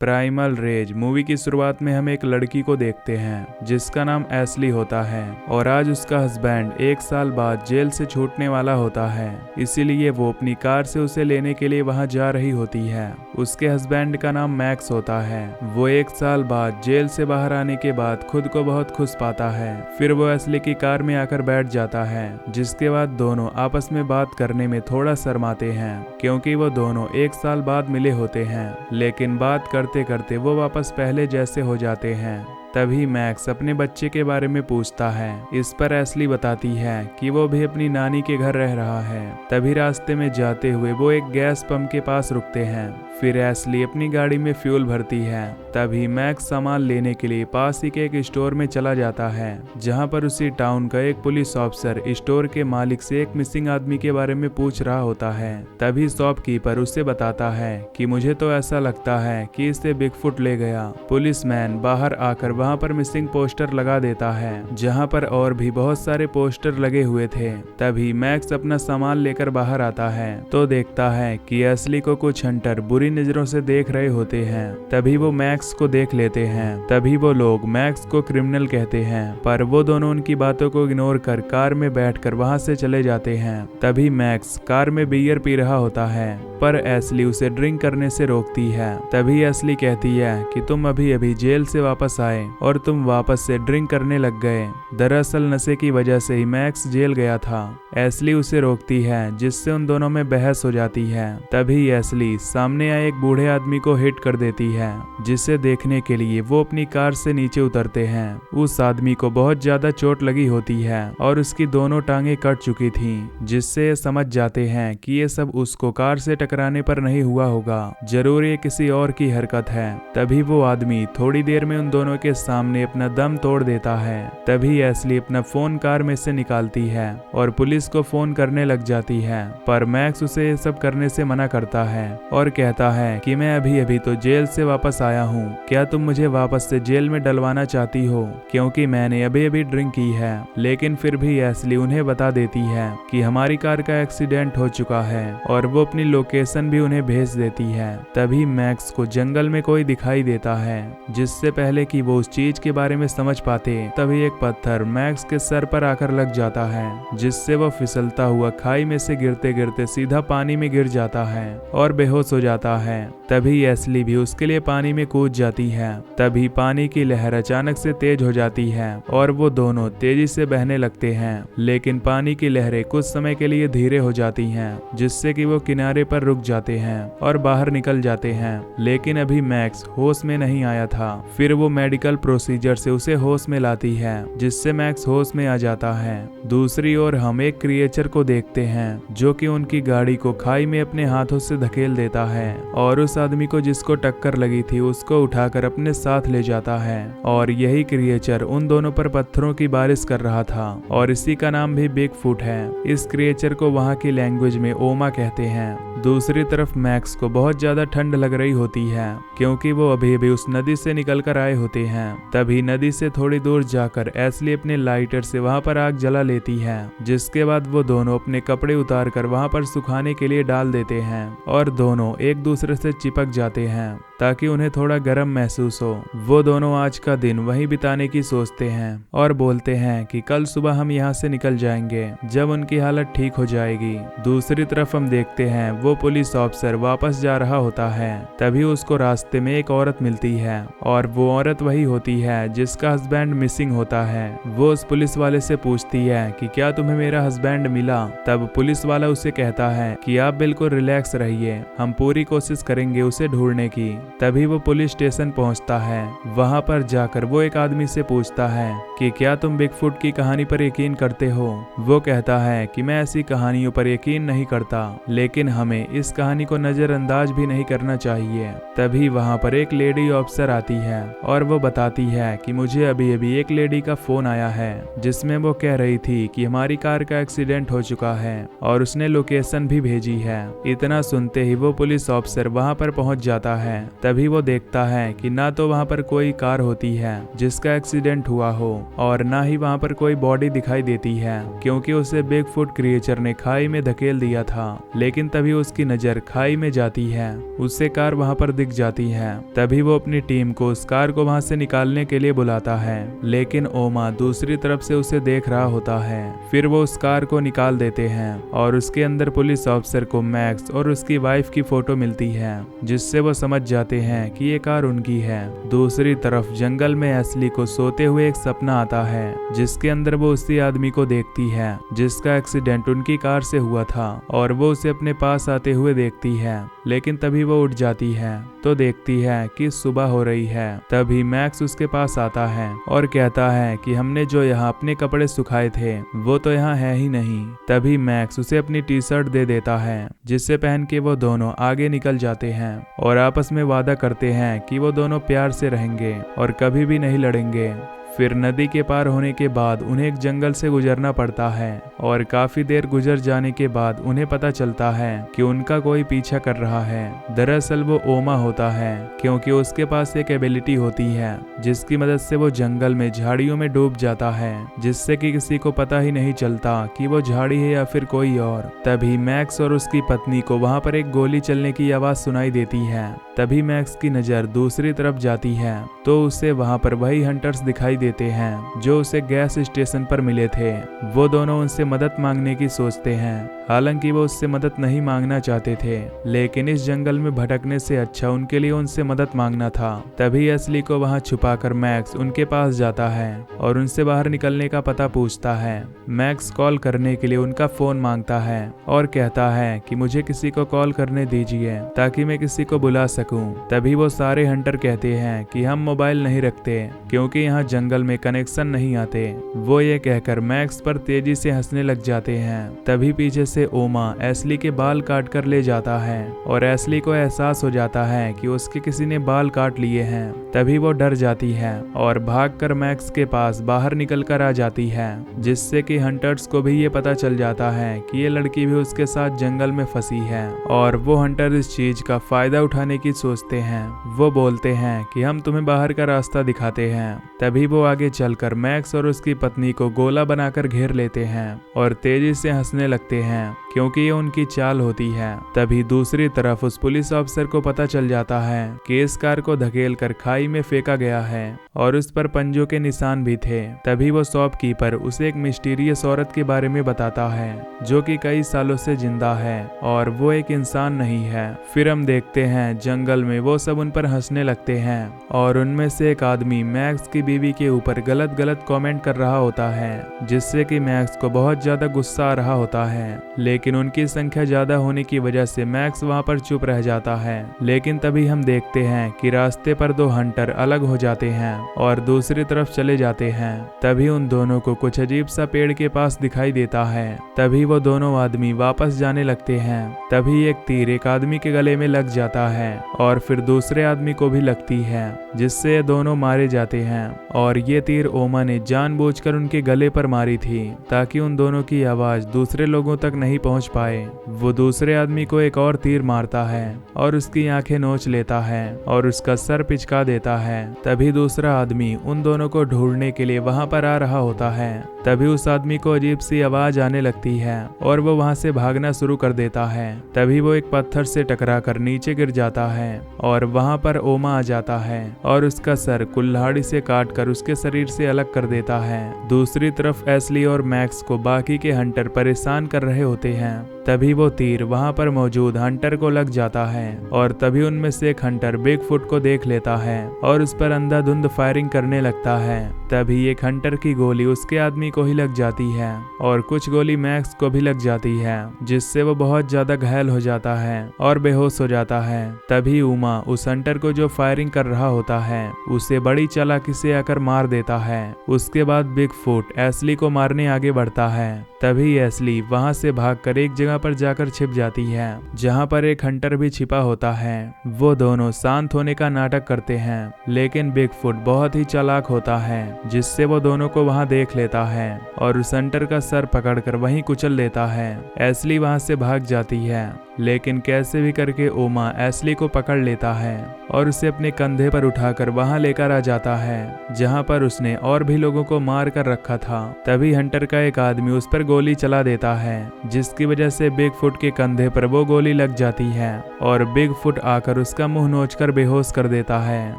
Primal raise movie की शुरुआत में हम एक लड़की को देखते हैं जिसका नाम एशली होता है और आज उसका हस्बैंड 1 साल बाद जेल से छूटने वाला होता है। इसीलिए वो अपनी कार से उसे लेने के लिए वहां जा रही होती है। उसके हस्बैंड का नाम मैक्स होता है। वो 1 साल बाद जेल से बाहर आने के बाद खुद को बहुत खुश पाता है। फिर वो एशली की कार में आकर बैठ जाता है, जिसके बाद दोनों आपस में बात करने में थोड़ा शर्माते हैं क्योंकि वो दोनों 1 साल बाद मिले होते हैं। लेकिन बात करते करते वो वापस पहले जैसे हो जाते हैं। तभी मैक्स अपने बच्चे के बारे में पूछता है। इस पर एशली बताती है कि वो भी अपनी नानी के घर रह रहा है। तभी रास्ते में जाते हुए वो एक गैस पंप के पास रुकते हैं। फिर एशली अपनी गाड़ी में फ्यूल भरती है। तभी मैक्स सामान लेने के लिए पास ही के एक स्टोर में चला जाता है, जहां पर उसी टाउन का एक पुलिस ऑफिसर स्टोर के मालिक से एक मिसिंग आदमी के बारे में पूछ रहा होता है। तभी शॉपकीपर उसे बताता है कि मुझे तो ऐसा लगता है कि इसे बिगफुट ले गया। पुलिसमैन बाहर आकर वहां पर मिसिंग पोस्टर लगा देता है, जहां पर और भी बहुत सारे पोस्टर लगे हुए थे। तभी मैक्स अपना सामान लेकर बाहर आता है तो देखता है कि एशली को कुछ हंटर बुरी नजरों से देख रहे होते हैं। तभी वो मैक्स को देख लेते हैं। तभी वो लोग मैक्स को क्रिमिनल कहते हैं, पर वो दोनों उनकी बातों को इग्नोर कर कार में बैठकर वहां से चले जाते हैं। तभी मैक्स कार में बियर पी रहा होता है, पर एशली उसे ड्रिंक करने से रोकती है। तभी एशली कहती है कि तुम अभी अभी जेल से वापस आए और तुम वापस से ड्रिंक करने लग गए। दरअसल नशे की वजह से ही मैक्स जेल गया था। एशली उसे रोकती है, जिससे उन दोनों में बहस हो जाती है। तभी एशली सामने आए एक बूढ़े आदमी को हिट कर देती है, जिसे देखने के लिए वो अपनी कार से नीचे उतरते हैं। उस आदमी को बहुत ज्यादा चोट लगी होती है और उसकी दोनों टांगे कट चुकी थीं, जिससे ये समझ जाते हैं कि ये सब उसको कार से टकराने पर नहीं हुआ होगा, जरूर ये किसी और की हरकत है। तभी वो आदमी थोड़ी देर में उन दोनों के सामने अपना दम तोड़ देता है। तभी एशली अपना फोन कार में से निकालती है और पुलिस को फोन करने लग जाती है, पर मैक्स उसे ये सब करने से मना करता है और कहता है कि मैं अभी अभी तो जेल से वापस आया हूँ, क्या तुम मुझे वापस से जेल में डलवाना चाहती हो, क्योंकि मैंने अभी अभी ड्रिंक की है। लेकिन फिर भी एशली उन्हें बता देती है कि हमारी कार का एक्सीडेंट हो चुका है और वो अपनी लोकेशन भी उन्हें भेज देती है। तभी मैक्स को जंगल में कोई दिखाई देता है, जिससे पहले कि वो उस चीज के बारे में समझ पाते तभी एक पत्थर मैक्स के सर पर आकर लग जाता है, जिससे वो फिसलता हुआ खाई में से गिरते गिरते सीधा पानी में गिर जाता है और बेहोश हो जाता है। तभी एशली भी उसके लिए पानी में कूद जाती है। तभी पानी की लहर अचानक से तेज हो जाती है और वो दोनों तेजी से बहने लगते हैं। लेकिन पानी की लहरें कुछ समय के लिए धीरे हो जाती हैं, जिससे कि वो किनारे पर रुक जाते हैं और बाहर निकल जाते हैं। लेकिन अभी मैक्स होश में नहीं आया था। फिर वो मेडिकल प्रोसीजर से उसे होश में लाती है, जिससे मैक्स होश में आ जाता है। दूसरी ओर हम एक क्रिएचर को देखते हैं, जो कि उनकी गाड़ी को खाई में अपने हाथों से धकेल देता है और उस आदमी को जिसको टक्कर लगी थी उसको उठाकर अपने साथ ले जाता है। और यही क्रिएचर उन दोनों पर पत्थरों की बारिश कर रहा था और इसी का नाम भी बिगफुट है। इस क्रिएचर को वहाँ की लैंग्वेज में ओमा कहते हैं। दूसरी तरफ मैक्स को बहुत ज्यादा ठंड लग रही होती है, क्योंकि वो अभी अभी उस नदी से निकल कर आए होते हैं। तभी नदी से थोड़ी दूर जाकर एशली अपने लाइटर से वहाँ पर आग जला लेती है, जिसके बाद वो दोनों अपने कपड़े उतार कर वहाँ पर सुखाने के लिए डाल देते हैं और दोनों एक दूसरे से चिपक जाते हैं ताकि उन्हें थोड़ा गर्म महसूस हो। वो दोनों आज का दिन वहीं बिताने की सोचते हैं और बोलते हैं कि कल सुबह हम यहाँ से निकल जाएंगे जब उनकी हालत ठीक हो जाएगी। दूसरी तरफ हम देखते हैं वो पुलिस ऑफिसर वापस जा रहा होता है। तभी उसको रास्ते में एक औरत मिलती है और वो औरत वही होती है जिसका हस्बैंड मिसिंग होता है। वो उस पुलिस वाले से पूछती है कि क्या तुम्हें मेरा हस्बैंड मिला। तब पुलिस वाला उसे कहता है कि आप बिल्कुल रिलैक्स रहिए, हम पूरी कोशिश करेंगे उसे ढूंढने की। तभी वो पुलिस स्टेशन पहुंचता है। वहां पर जाकर वो एक आदमी से पूछता है कि क्या तुम बिगफुट की कहानी पर यकीन करते हो। वो कहता है कि मैं ऐसी कहानियों पर यकीन नहीं करता, लेकिन हमें इस कहानी को नजरअंदाज भी नहीं करना चाहिए। तभी वहां पर एक लेडी ऑफिसर आती है और वो बताती है कि मुझे अभी अभी एक लेडी का फोन आया है, जिसमें वो कह रही थी कि हमारी कार का एक्सीडेंट हो चुका है और उसने लोकेशन भी भेजी है। इतना सुनते ही वो पुलिस ऑफिसर वहां पर पहुंच जाता है। तभी वो देखता है कि ना तो वहां पर कोई कार होती है जिसका एक्सीडेंट हुआ हो और ना ही वहां पर कोई बॉडी दिखाई देती है, क्योंकि उसे बिगफुट क्रिएचर ने खाई में धकेल दिया था। लेकिन तभी उसकी नजर खाई में जाती है, उससे कार वहां पर दिख जाती है। तभी वो अपनी टीम को उस कार को वहां से निकालने के लिए बुलाता है, लेकिन ओमा दूसरी तरफ से उसे देख रहा होता है। फिर वो उस कार को निकाल देते हैं और उसके अंदर पुलिस ऑफिसर को मैक्स और उसकी वाइफ की फोटो मिलती है, जिससे वो समझ जाते हैं कि ये कार उनकी है। दूसरी तरफ जंगल में एस्ली को सोते हुए एक सपना आता है, जिसके अंदर वो उसी आदमी को देखती है जिसका एक्सीडेंट उनकी कार से हुआ था, और वो उसे अपने पास आते हुए देखती है। लेकिन तभी वो उठ जाती है तो देखती है कि सुबह हो रही है। तभी मैक्स उसके पास आता है और कहता है कि हमने जो यहाँ अपने कपड़े सुखाए थे वो तो यहाँ है ही नहीं। तभी मैक्स उसे अपनी टी शर्ट दे देता है, जिससे पहन के वो दोनों आगे निकल जाते हैं और आपस में वादा करते हैं कि वो दोनों प्यार से रहेंगे और कभी भी नहीं लड़ेंगे। फिर नदी के पार होने के बाद उन्हें एक जंगल से गुजरना पड़ता है और काफी देर गुजर जाने के बाद उन्हें पता चलता है कि उनका कोई पीछा कर रहा है। दरअसल वो ओमा होता है, क्योंकि उसके पास एक एबिलिटी होती है जिसकी मदद से वो जंगल में झाड़ियों में डूब जाता है, जिससे कि किसी को पता ही नहीं चलता कि वो झाड़ी है या फिर कोई और। तभी मैक्स और उसकी पत्नी को वहां पर एक गोली चलने की आवाज सुनाई देती है। तभी मैक्स की नजर दूसरी तरफ जाती है तो उसे वहां पर वही हंटर्स दिखाई देते हैं जो उसे गैस स्टेशन पर मिले थे। वो दोनों उनसे मदद मांगने की सोचते हैं, हालांकि वो उससे मदद नहीं मांगना चाहते थे, लेकिन इस जंगल में भटकने से अच्छा उनके लिए उनसे मदद मांगना था। तभी एस्ली को वहां छुपाकर मैक्स उनके पास जाता है और उनसे बाहर निकलने का पता पूछता है। मैक्स कॉल करने के लिए उनका फोन मांगता है और कहता है कि मुझे किसी को कॉल करने दीजिए ताकि मैं किसी को बुला सकूं। तभी वो सारे हंटर कहते हैं कि हम मोबाइल नहीं रखते क्योंकि यहाँ जंगल में कनेक्शन नहीं आते। वो ये कहकर मैक्स पर तेजी से हंसने लग जाते हैं। तभी पीछे से ओमा एस्ली के बाल काट कर ले जाता है और एस्ली को एहसास हो जाता है कि उसके किसी ने बाल काट लिए हैं। तभी वो डर जाती है और भागकर मैक्स के पास बाहर निकल कर आ जाती है, जिससे कि हंटर्स को भी ये पता चल जाता है कि ये लड़की भी उसके साथ जंगल में फंसी है और वो हंटर इस चीज का फायदा उठाने की सोचते हैं। वो बोलते हैं कि हम तुम्हें बाहर का रास्ता दिखाते हैं। तभी वो आगे चलकर मैक्स और उसकी पत्नी को गोला बनाकर घेर लेते हैं और तेजी से हंसने लगते हैं, क्योंकि ये उनकी चाल होती है। तभी दूसरी तरफ उस पुलिस ऑफिसर को पता चल जाता है कि इस कार को धकेल कर खाई में फेंका गया है और उस पर पंजों के निशान भी थे। तभी वो शॉपकीपर उसे एक मिस्टीरियस औरत के बारे में बताता है जो कि कई सालों से जिंदा है और वो एक इंसान नहीं है। फिर हम देखते हैं जंगल में वो सब उन पर हंसने लगते हैं और उनमें से एक आदमी मैक्स की बीवी के ऊपर गलत गलत कमेंट कर रहा होता है, जिससे कि मैक्स को बहुत ज्यादा गुस्सा आ रहा होता है। लेकिन उनकी संख्या ज्यादा होने की वजह से मैक्स वहां पर चुप रह जाता है। लेकिन तभी हम देखते हैं कि रास्ते पर दो हंटर अलग हो जाते हैं और दूसरी तरफ चले जाते हैं। तभी उन दोनों को कुछ अजीब सा पेड़ के पास दिखाई देता है। तभी वो दोनों आदमी वापस जाने लगते हैं। तभी एक तीर एक आदमी के गले में लग जाता है और फिर दूसरे आदमी को भी लगती है, जिससे ये दोनों मारे जाते हैं। और ये तीर ओमा ने जानबूझकर उनके गले पर मारी थी ताकि उन दोनों की आवाज दूसरे लोगों तक नहीं पहुंच पाए। वो दूसरे आदमी को एक और तीर मारता है और उसकी आंखें नोच लेता है और उसका सर पिचका देता है। तभी दूसरा आदमी उन दोनों को ढूंढने के लिए वहां पर आ रहा होता है। तभी उस आदमी को अजीब सी आवाज आने लगती है और वो वहां से भागना शुरू कर देता है। तभी वो एक पत्थर से टकराकर नीचे गिर जाता है और वहां पर ओमा आ जाता है और उसका सर कुल्हाड़ी से काटकर उसके शरीर से अलग कर देता है। दूसरी तरफ एस्ली और मैक्स को बाकी के हंटर परेशान कर रहे होते हैं। तभी वो तीर वहां पर मौजूद हंटर को लग जाता है और तभी उनमें से एक हंटर बिगफुट को देख लेता है और उस पर अंधाधुंध फायरिंग करने लगता है। तभी एक हंटर की गोली उसके आदमी को ही लग जाती है और कुछ गोली मैक्स को भी लग जाती है, जिससे वो बहुत ज्यादा घायल हो जाता है और बेहोश हो जाता है। तभी उमा उस हंटर को जो फायरिंग कर रहा होता है उसे बड़ी चालाकी से आकर मार देता है। उसके बाद बिगफुट एस्ली को मारने आगे बढ़ता है। तभी एस्ली वहां से भागकर एक जगह पर जाकर छिप जाती है जहां पर एक हंटर भी छिपा होता है। वो दोनों शांत होने का नाटक करते हैं, लेकिन बिगफुट बहुत ही चालाक होता है जिससे वो दोनों को वहां देख लेता है और उस हंटर का सर पकड़कर वहीं कुचल देता है। एस्ली वहां से भाग जाती है, लेकिन कैसे भी करके ओमा एस्ली को पकड़ लेता है और उसे अपने कंधे पर उठाकर वहां लेकर आ जाता है जहां पर उसने और भी लोगों को मार कर रखा था। तभी हंटर का एक आदमी उस पर गोली चला देता है, जिसकी वजह से बिगफुट के कंधे पर वो गोली लग जाती है और बिगफुट आकर उसका मुंह नोचकर बेहोश कर देता है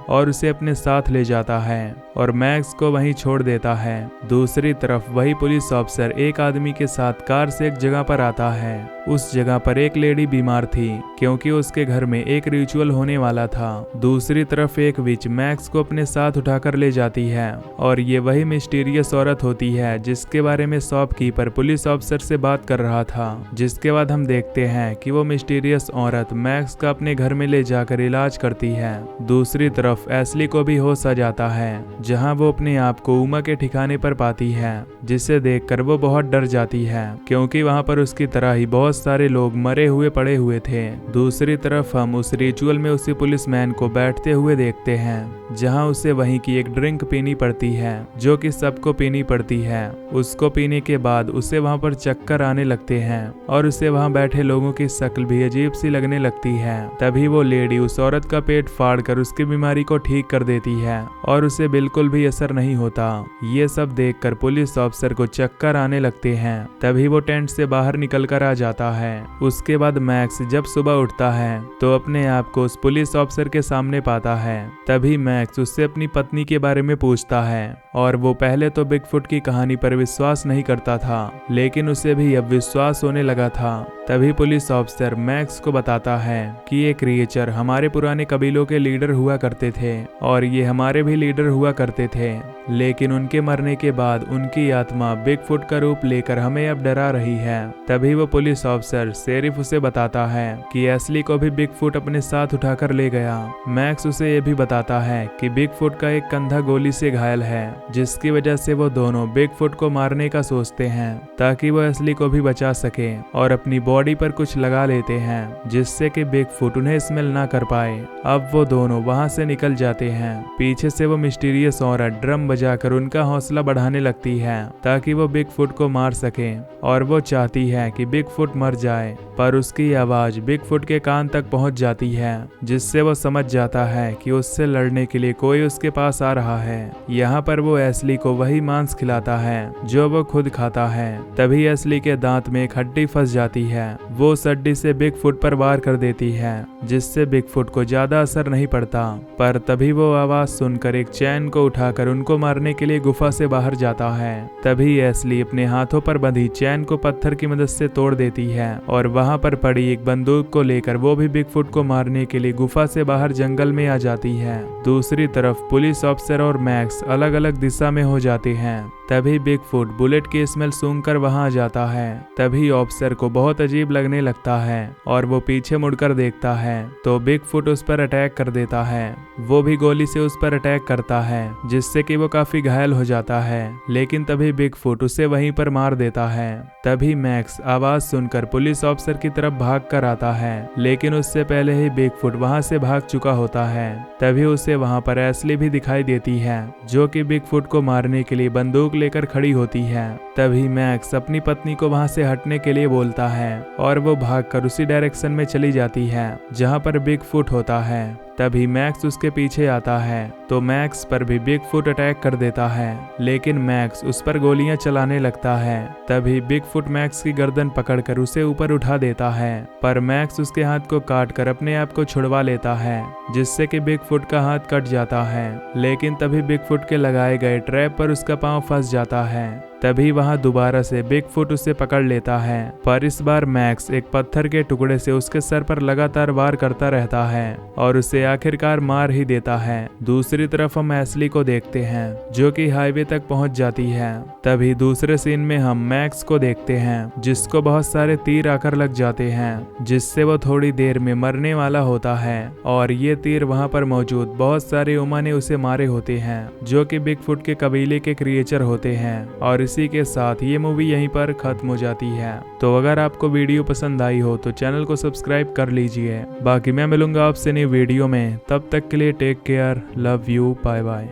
और उसे अपने साथ ले जाता है और मैक्स को वहीं छोड़ देता है। दूसरी तरफ वही पुलिस ऑफिसर एक आदमी के साथ कार से एक जगह पर आता है। उस जगह पर एक लेडी बीमार थी क्योंकि उसके घर में एक रिचुअल होने वाला था। दूसरी तरफ एक विच मैक्स को अपने साथ उठाकर ले जाती है और ये वही मिस्टीरियस औरत होती है जिसके बारे में शॉपकीपर पुलिस ऑफिसर से बात कर रहा था। जिसके बाद हम देखते हैं कि वो मिस्टीरियस औरत मैक्स का अपने घर में ले जाकर इलाज करती है। दूसरी तरफ एस्ली को भी होश आ जाता है, जहां वो अपने आप को उमा के ठिकाने पर पाती है, जिसे देखकर वो बहुत डर जाती है क्योंकि वहां पर उसकी तरह ही बहुत सारे लोग मरे हुए पड़े हुए थे। दूसरी तरफ हम उस रिचुअल में उसी पुलिसमैन को बैठते हुए देखते हैं, जहां उसे वहीं की एक ड्रिंक पीनी पड़ती है जो कि सबको पीनी पड़ती है। उसको पीने के बाद उसे वहां पर चक्कर आने लगते हैं और उसे वहां बैठे लोगों की शक्ल भी अजीब सी लगने लगती है। तभी वो लेडी उस औरत का पेट फाड़कर उसकी बीमारी को ठीक कर देती है और उसे बिल्कुल भी असर नहीं होता। ये सब देखकर पुलिस ऑफिसर को चक्कर आने लगते हैं। तभी वो टेंट से बाहर निकल कर आ जाता है। उसके बाद मैक्स जब सुबह उठता है तो अपने आप को उस पुलिस ऑफिसर के सामने पाता है। तभी मैक्स उससे अपनी पत्नी के बारे में पूछता है और वो पहले तो बिगफुट की कहानी पर विश्वास नहीं करता था, लेकिन उसे भी अब विश्वास होने लगा था। तभी पुलिस ऑफिसर मैक्स को बताता है कि ये क्रिएचर हमारे पुराने कबीलों के लीडर हुआ करते थे और ये हमारे भी लीडर हुआ करते थे, लेकिन उनके मरने के बाद उनकी आत्मा बिगफुट का रूप लेकर हमें अब डरा रही है। तभी वो पुलिस ऑफिसर शेरिफ उसे बताता है कि एस्ली को भी बिगफुट अपने साथ उठाकर ले गया। मैक्स उसे ये भी बताता है कि बिगफुट का एक कंधा गोली से घायल है, जिसकी वजह से वो दोनों बिगफुट को मारने का सोचते हैं ताकि वो एस्ली को भी बचा सके और अपनी बॉडी पर कुछ लगा लेते हैं जिससे कि बिगफुट उन्हें स्मेल ना कर पाए। अब वो दोनों वहां से निकल जाते हैं। पीछे से वो मिस्टीरियस औरत ड्रम बजाकर उनका हौसला बढ़ाने लगती है ताकि वो बिगफुट को मार सके और वो चाहती है कि बिगफुट मर जाए, पर उसकी आवाज बिगफुट के कान तक पहुंच जाती है, जिससे वो समझ जाता है कि उससे लड़ने के लिए कोई उसके पास आ रहा है। यहाँ पर वो एस्ली को वही मांस खिलाता है जो वो खुद खाता है। तभी एस्ली के दांत में एक हड्डी फंस जाती है। वो उस हड्डी से बिगफुट पर वार कर देती है, जिससे बिगफुट को ज्यादा असर नहीं पड़ता। पर तभी वो आवाज सुनकर एक चैन को उठाकर उनको मारने के लिए गुफा से बाहर जाता है। तभी एस्ली अपने हाथों पर बंधी चैन को पत्थर की मदद से तोड़ देती है और वहां पर पड़ी एक बंदूक को लेकर वो भी बिगफुट को मारने के लिए गुफा से बाहर जंगल में आ जाती है। दूसरी तरफ पुलिस ऑफिसर और मैक्स अलग अलग दिशा में हो जाते हैं। तभी बिगफुट बुलेट की स्मेल सूंघकर वहां आ जाता है। तभी ऑफिसर को बहुत अजीब लगने लगता है और वो पीछे मुड़कर देखता है तो बिगफुट उस पर अटैक कर देता है। वो भी गोली से उस पर अटैक करता है, जिससे कि वो काफी घायल हो जाता है, लेकिन तभी बिगफुट उसे वहीं पर मार देता है। तभी मैक्स आवाज सुनकर पुलिस ऑफिसर की तरफ भाग कर आता है, लेकिन उससे पहले ही बिगफुट वहां से भाग चुका होता है। तभी उसे वहां पर एस्ली भी दिखाई देती है, जो कि बिगफुट को मारने के लिए बंदूक लेकर खड़ी होती है। तभी मैक्स अपनी पत्नी को वहां से हटने के लिए बोलता है और वो भागकर उसी डायरेक्शन में चली जाती है जहां पर बिगफुट होता है। तभी मैक्स उसके पीछे आता है तो मैक्स पर भी बिगफुट अटैक कर देता है, लेकिन मैक्स उस पर गोलियां चलाने लगता है। तभी बिगफुट मैक्स की गर्दन पकड़कर उसे ऊपर उठा देता है, पर मैक्स उसके हाथ को काटकर अपने आप को छुड़वा लेता है, जिससे कि बिगफुट का हाथ कट जाता है। लेकिन तभी बिगफुट के लगाए गए ट्रैप पर उसका पांव फंस जाता है। तभी वहां दोबारा से बिगफुट उसे पकड़ लेता है, पर इस बार मैक्स एक पत्थर के टुकड़े से उसके सर पर लगातार वार करता रहता है और उसे आखिरकार मार ही देता है। दूसरी तरफ हम एस्ली को देखते हैं, जो कि हाईवे तक पहुंच जाती है। तभी दूसरे सीन में हम मैक्स को देखते हैं, जिसको बहुत सारे तीर आकर लग जाते हैं, जिससे वो थोड़ी देर में मरने वाला होता है। और ये तीर वहां पर मौजूद बहुत सारे उमा ने उसे मारे होते हैं, जो कि बिगफुट के कबीले के क्रिएचर होते होते हैं और इसी के साथ ये मूवी यहीं पर खत्म हो जाती है। तो अगर आपको वीडियो पसंद आई हो तो चैनल को सब्सक्राइब कर लीजिए। बाकी मैं मिलूंगा आपसे नई वीडियो में, तब तक के लिए take care, love you, bye bye.